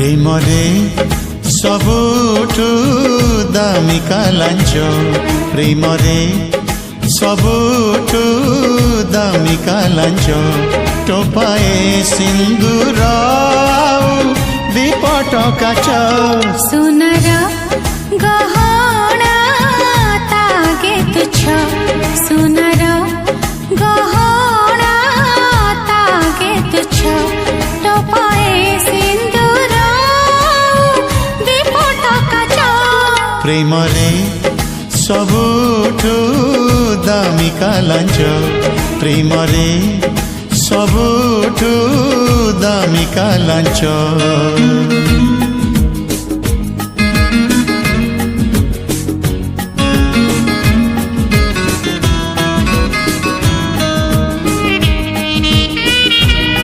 ପ୍ରେମରେ ସବୁଠୁ ଦାମିକା ଲାଞ୍ଚ ପ୍ରେମରେ ସବୁଠୁ ଦାମିକା ଲାଞ୍ଚ ଟୋପାଏ ସିନ୍ଦୁର ଆଉ ଦିପଟ କାଚ ସୁନାର ଗହଣା ତାଗେ ତୁଚ୍ଛ ସୁନାର ଗହଣା ତାଗେ ତୁଚ୍ଛ ଟୋପାଏ ସିନ୍ଦୁର ଦିପଟ କାଚ ପ୍ରେମରେ ସବୁଠୁ ଦାମିକା ଲାଞ୍ଚ ପ୍ରେମରେ ସବୁଠୁ ଦାମିକା ଲାଞ୍ଚ